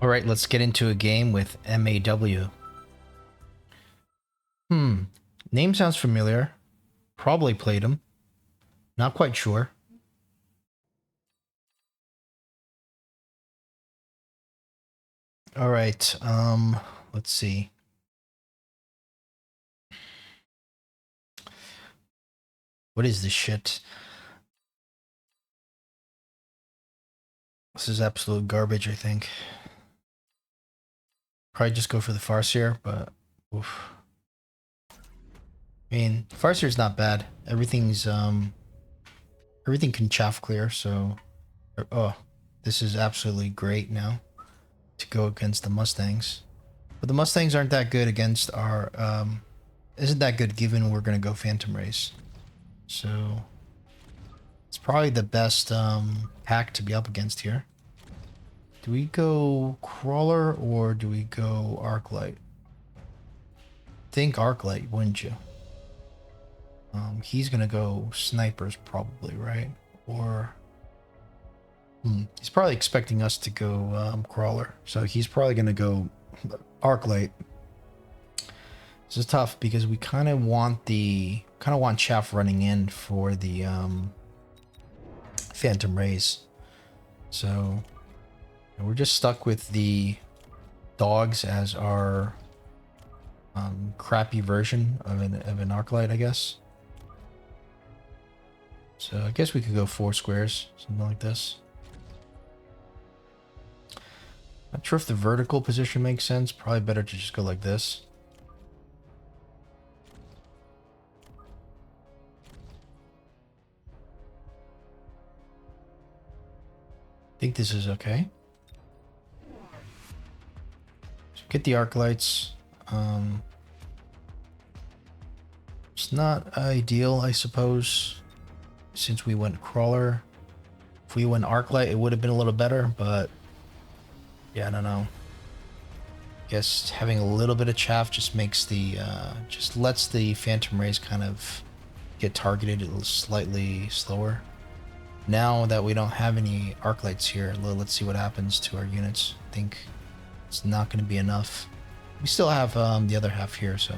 All right, let's get into a game with MAW. Name sounds familiar. Probably played him. Not quite sure. All right, let's see. What is this shit? This is absolute garbage, I think. Probably just go for the Farseer, but oof. I mean, Farseer's not bad. Everything's everything can chaff clear, so oh, this is absolutely great now to go against the Mustangs. But the Mustangs aren't that good against our isn't that good given we're gonna go Phantom Race. So it's probably the best pack to be up against here. Do we go Crawler or do we go Arclight? Think Arclight, wouldn't you? He's gonna go Snipers probably, right? Or he's probably expecting us to go Crawler, so he's probably gonna go Arclight. This is tough because we kind of want Chaff running in for the Phantom Rays, so we're just stuck with the dogs as our crappy version of an Arclight, I guess. So I guess we could go 4 squares, something like this. Not sure if the vertical position makes sense. Probably better to just go like this. I think this is okay. So get the arc lights. It's not ideal, I suppose, since we went Crawler. If we went Arclight, it would have been a little better, but yeah, I don't know. Guess having a little bit of chaff just makes the just lets the Phantom Rays kind of get targeted slightly slower. Now that we don't have any arc lights here, let's see what happens to our units. I think it's not going to be enough. We still have the other half here, so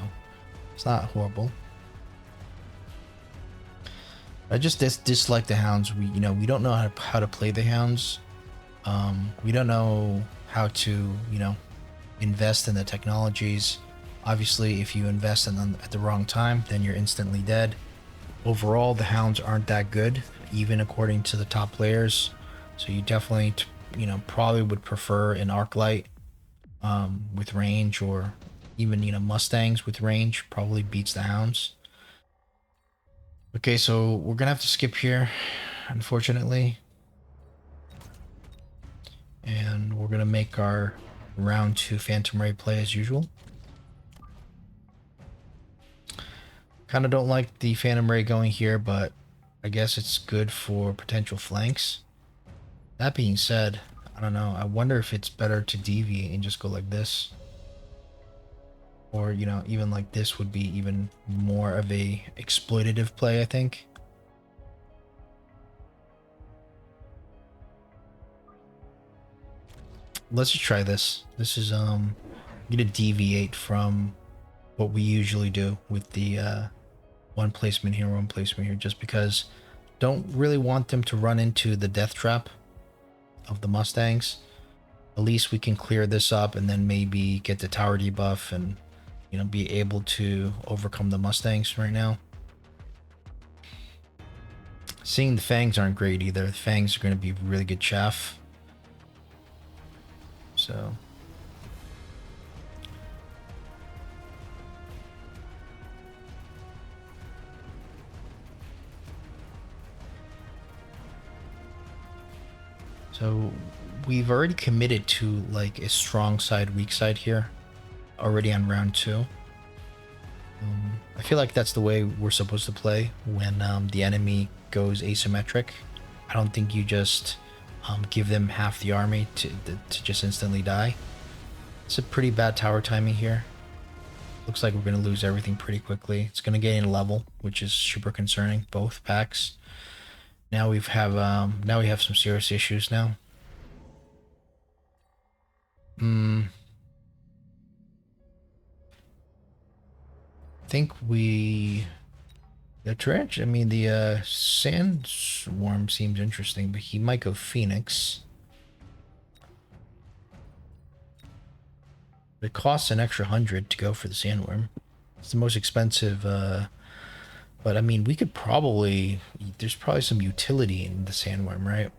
it's not horrible. I just dislike the hounds. We don't know how to play the hounds. We don't know how to invest in the technologies. Obviously, if you invest in them at the wrong time, then you're instantly dead. Overall, the hounds aren't that good, even according to the top players. So you definitely probably would prefer an Arclight with range, or even Mustangs with range probably beats the hounds. Okay, so we're gonna have to skip here, unfortunately. And we're gonna make our round 2 Phantom Ray play as usual. Kind of don't like the Phantom Ray going here, but I guess it's good for potential flanks. That being said, I don't know. I wonder if it's better to deviate and just go like this. Or, even like this would be even more of a exploitative play, I think. Let's just try this. This is I'm gonna deviate from what we usually do with the one placement here, just because don't really want them to run into the death trap of the Mustangs. At least we can clear this up and then maybe get the tower debuff and be able to overcome the Mustangs right now. Seeing the Fangs aren't great either. The Fangs are going to be really good chaff. So we've already committed to like a strong side, weak side here already on round 2. I feel like that's the way we're supposed to play when the enemy goes asymmetric. I don't think you just give them half the army to just instantly die. It's a pretty bad tower timing here. Looks like we're going to lose everything pretty quickly. It's going to gain a level, which is super concerning, both packs. Now we have some serious issues now. I think we... The trench, I mean, the sandsworm seems interesting, but he might go Phoenix. It costs an extra 100 to go for the sandworm. It's the most expensive, but I mean, we could probably... There's probably some utility in the sandworm, right?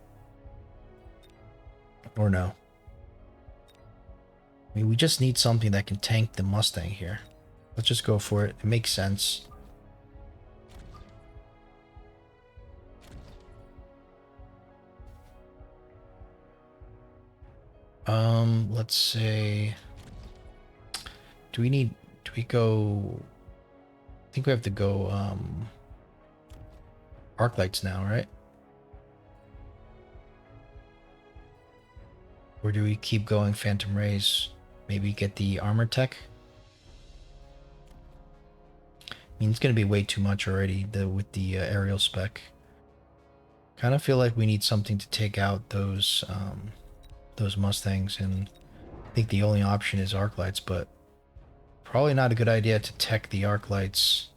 Or no? I mean, we just need something that can tank the Mustang here. Let's just go for it. It makes sense. Let's say... Do we go... I think we have to go, arc lights now, right? Or do we keep going Phantom Rays? Maybe get the armor tech? I mean, it's going to be way too much already with the aerial spec. Kind of feel like we need something to take out those Mustangs, and I think the only option is arc lights, but probably not a good idea to tech the arc lights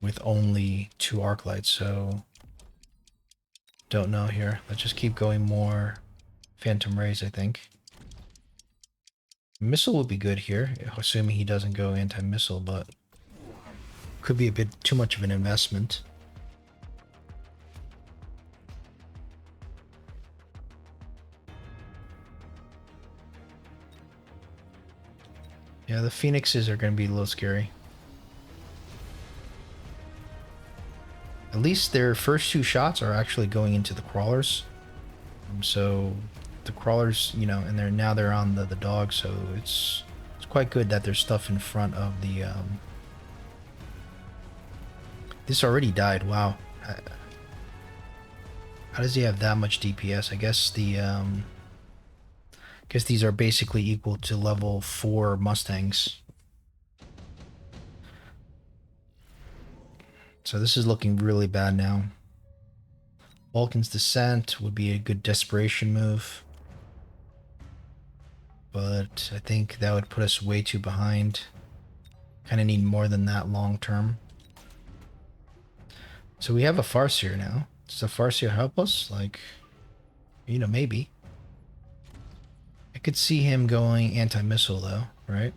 with only 2 arc lights, so don't know here. Let's just keep going more Phantom Rays, I think. Missile would be good here, assuming he doesn't go anti-missile, but could be a bit too much of an investment. Yeah, the Phoenixes are going to be a little scary. At least their first 2 shots are actually going into the crawlers. So the crawlers, you know, and they're on the dog, so it's quite good that there's stuff in front of the This already died. Wow. How does he have that much DPS? I guess these are basically equal to level 4 Mustangs. So this is looking really bad now. Vulcan's Descent would be a good desperation move. But I think that would put us way too behind. Kind of need more than that long term. So we have a Farseer now. Does the Farseer help us? Like, you know, maybe. I could see him going anti-missile though, right?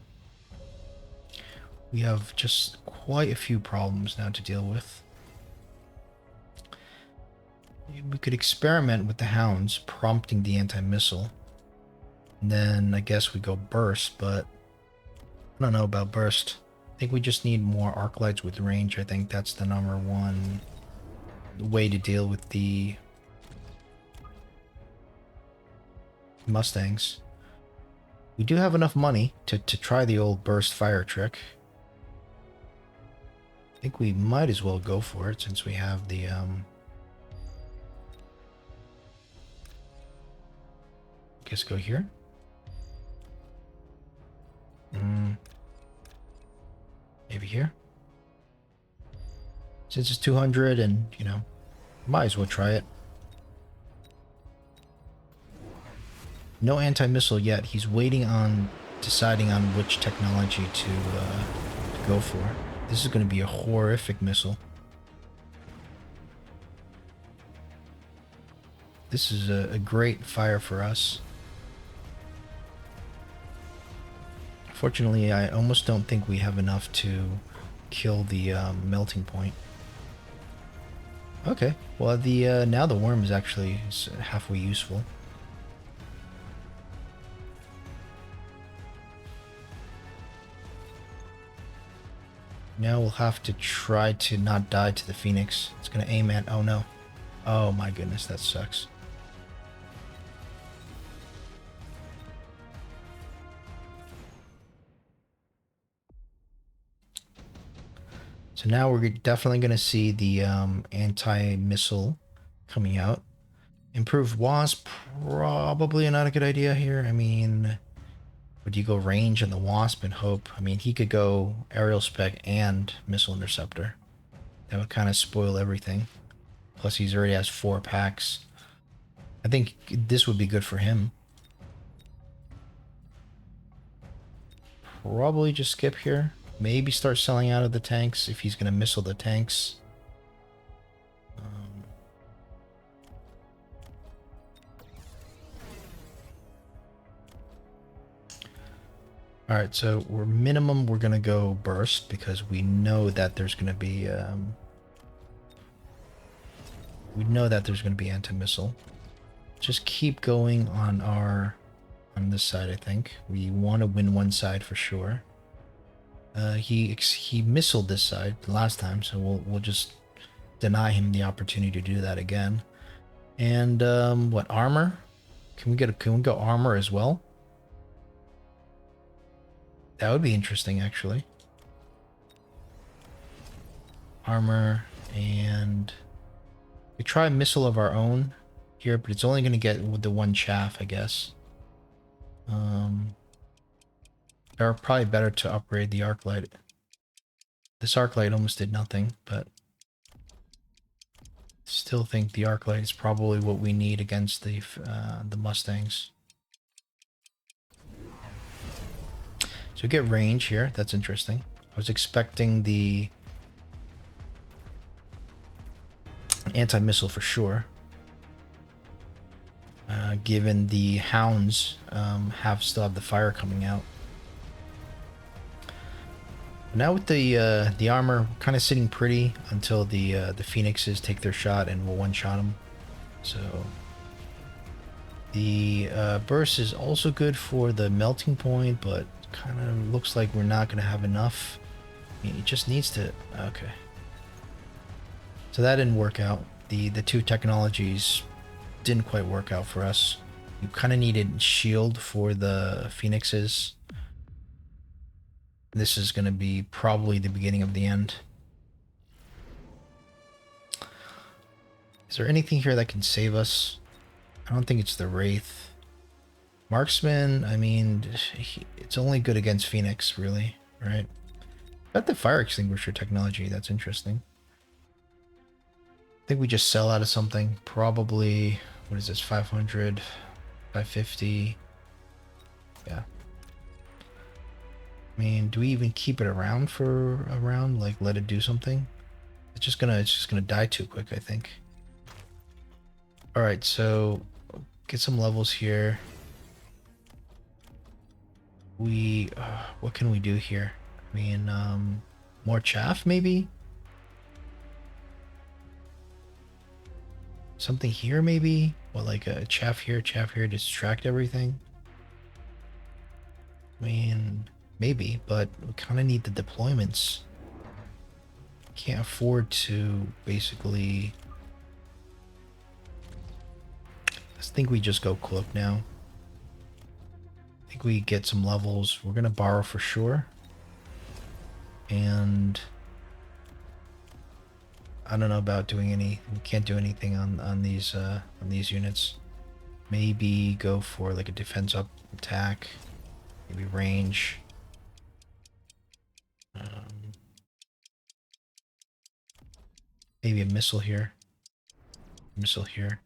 We have just quite a few problems now to deal with. We could experiment with the hounds, prompting the anti-missile. And then I guess we go burst, but I don't know about burst. I think we just need more arc lights with range. I think that's the #1 way to deal with the Mustangs. We do have enough money to try the old burst fire trick. I think we might as well go for it since we have the guess go here. Maybe here. Since it's 200 and, you know, might as well try it. No anti-missile yet. He's waiting on deciding on which technology to go for. This is going to be a horrific missile. This is a great fire for us. Fortunately, I almost don't think we have enough to kill the melting point. Okay, well now the worm is actually halfway useful. Now we'll have to try to not die to the Phoenix. It's gonna aim at... Oh no. Oh my goodness, that sucks. So now we're definitely going to see the anti-missile coming out. Improved Wasp, probably not a good idea here. I mean, would you go range on the Wasp and hope? I mean, he could go aerial spec and missile interceptor. That would kind of spoil everything. Plus, he already has 4 packs. I think this would be good for him. probably just skip here. Maybe start selling out of the tanks if he's going to missile the tanks. Alright, so we're going to go burst because we know that there's going to be anti-missile. Just keep going on this side, I think. We want to win one side for sure. He missiled this side last time, so we'll just deny him the opportunity to do that again. And what, armor? Can we go armor as well? That would be interesting, actually. Armor, and we try a missile of our own here, but it's only going to get the one chaff, I guess. They're probably better to upgrade the arc light. This arc light almost did nothing, but still think the arc light is probably what we need against the Mustangs. So we get range here. That's interesting. I was expecting the anti-missile for sure. Given the hounds still have the fire coming out. Now with the armor kind of sitting pretty until the phoenixes take their shot and we'll one-shot them. So the burst is also good for the melting point, but kind of looks like we're not going to have enough. I mean, it just needs to... Okay. So that didn't work out. The two technologies didn't quite work out for us. You kind of needed shield for the phoenixes. This is going to be probably the beginning of the end. Is there anything here that can save us? I don't think it's the Wraith. Marksman, I mean, it's only good against Phoenix, really, right? Got the fire extinguisher technology, that's interesting. I think we just sell out of something. Probably, what is this, 500, 550? Yeah. I mean, do we even keep it around for a round? Like, let it do something? It's just gonna die too quick, I think. All right, so get some levels here. What can we do here? I mean, more chaff maybe? Something here maybe? Well, like a chaff here, distract everything. I mean, maybe, but we kind of need the deployments. Can't afford to basically... I think we just go cloak now. I think we get some levels. We're gonna borrow for sure. And I don't know about doing any... We can't do anything on these units. Maybe go for like a defense up attack. Maybe range. Maybe a missile here. Missile here.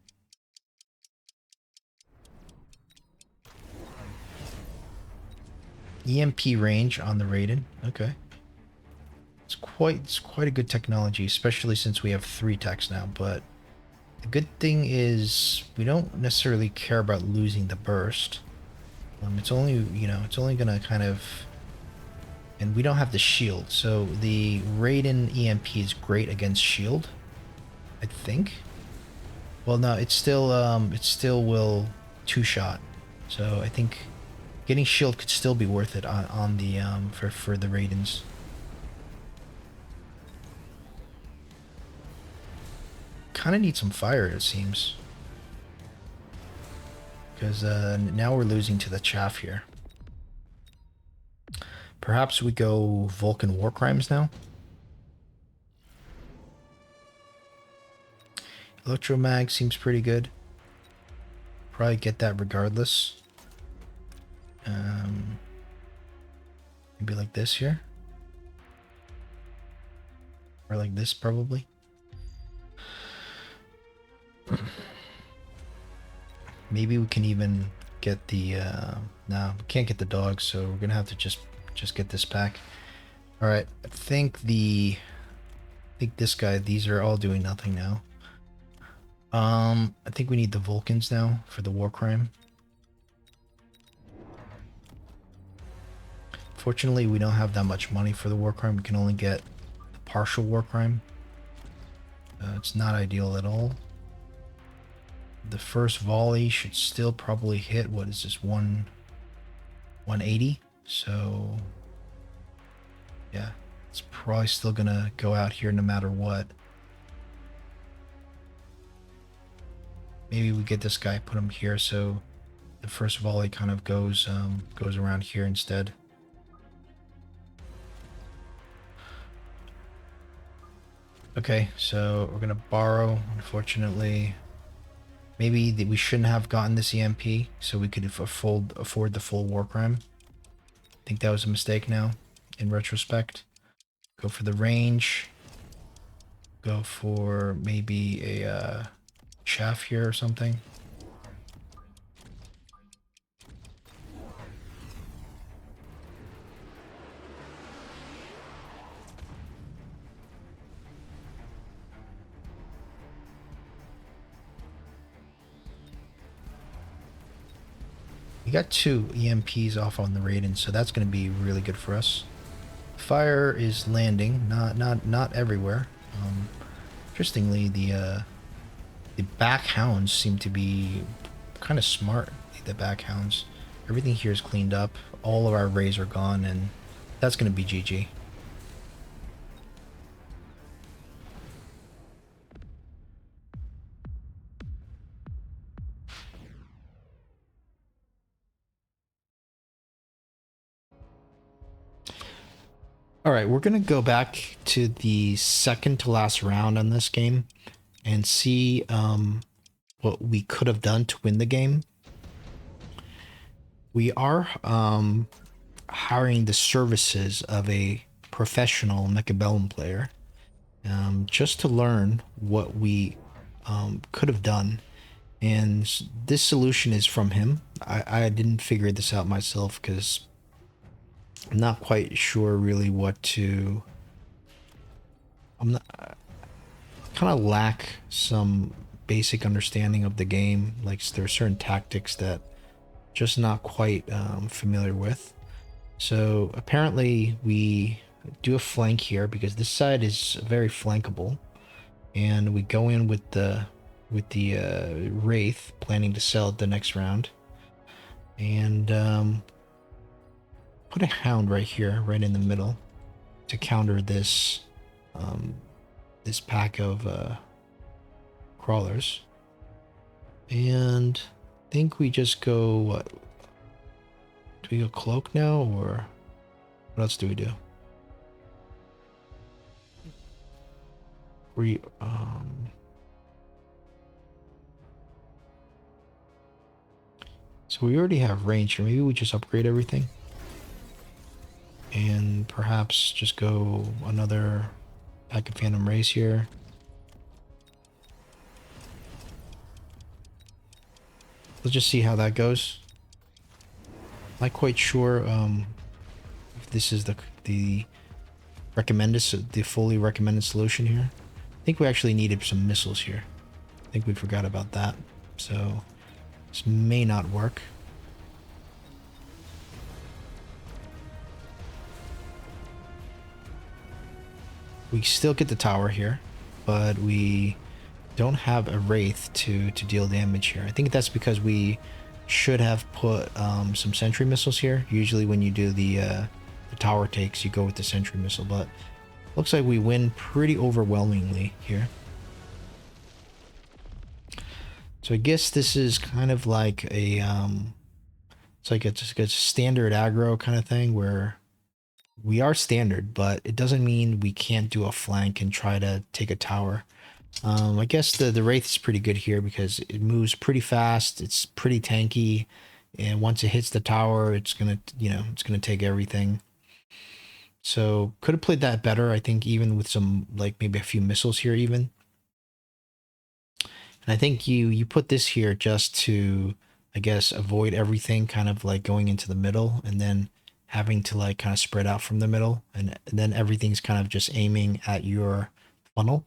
EMP range on the Raiden. Okay. It's quite a good technology, especially since we have 3 techs now, but the good thing is we don't necessarily care about losing the burst. It's only, it's only gonna kind of... And we don't have the shield, so the Raiden EMP is great against shield, I think. Well, no, it still will 2-shot. So I think getting shield could still be worth it on the for the Raidens. Kind of need some fire, it seems, because now we're losing to the chaff here. Perhaps we go Vulcan War Crimes now. Electromag seems pretty good. Probably get that regardless. Maybe like this here. Or like this, probably. Maybe we can even get the... no, we can't get the dogs, so we're gonna have to just just get this pack. All right, I think this guy. These are all doing nothing now. I think we need the Vulcans now for the war crime. Fortunately, we don't have that much money for the war crime. We can only get the partial war crime. It's not ideal at all. The first volley should still probably hit. What is this? 180. So yeah, it's probably still gonna go out here no matter what. Maybe we get this guy, put him here, so the first volley kind of goes around here instead. Okay, so we're gonna borrow, unfortunately. Maybe we shouldn't have gotten this EMP, so we could afford the full war crime. I think that was a mistake now, in retrospect. Go for the range. Go for maybe a chaff here or something. We got 2 EMPs off on the Raiden, so that's going to be really good for us. Fire is landing, not everywhere. Interestingly, the back hounds seem to be kind of smart. The back hounds, everything here is cleaned up. All of our rays are gone, and that's going to be GG. All right, we're gonna go back to the second to last round on this game and see what we could have done to win the game. We are hiring the services of a professional Mechabellum player just to learn what we could have done. And this solution is from him. I didn't figure this out myself because I'm not quite sure really what to. Kind of lack some basic understanding of the game. Like there are certain tactics that just not quite familiar with. So apparently we do a flank here because this side is very flankable, and we go in with the Wraith, planning to sell it the next round, and put a Hound right here, right in the middle, to counter this this pack of crawlers. And I think we just go, what? Do we go cloak now, or what else do we do? So we already have range here. Maybe we just upgrade everything. And perhaps just go another pack of Phantom Rays here. Let's just see how that goes. Not quite sure if this is the recommended, the fully recommended solution here. I think we actually needed some missiles here. I think we forgot about that. So this may not work. We still get the tower here, but we don't have a Wraith to deal damage here. I think that's because we should have put some sentry missiles here. Usually when you do the tower takes, you go with the sentry missile, but looks like we win pretty overwhelmingly here. So I guess this is kind of like a it's like a standard aggro kind of thing where we are standard, but it doesn't mean we can't do a flank and try to take a tower. I guess the Wraith is pretty good here because it moves pretty fast. It's pretty tanky, and once it hits the tower, it's gonna, it's gonna take everything. So could have played that better, I think, even with some, like, maybe a few missiles here even. And I think you put this here just to, I guess, avoid everything kind of like going into the middle, and then having to like kind of spread out from the middle, and then everything's kind of just aiming at your funnel.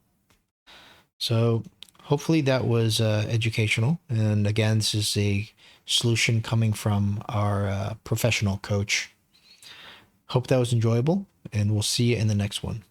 So hopefully that was educational. And again, this is a solution coming from our professional coach. Hope that was enjoyable, and we'll see you in the next one.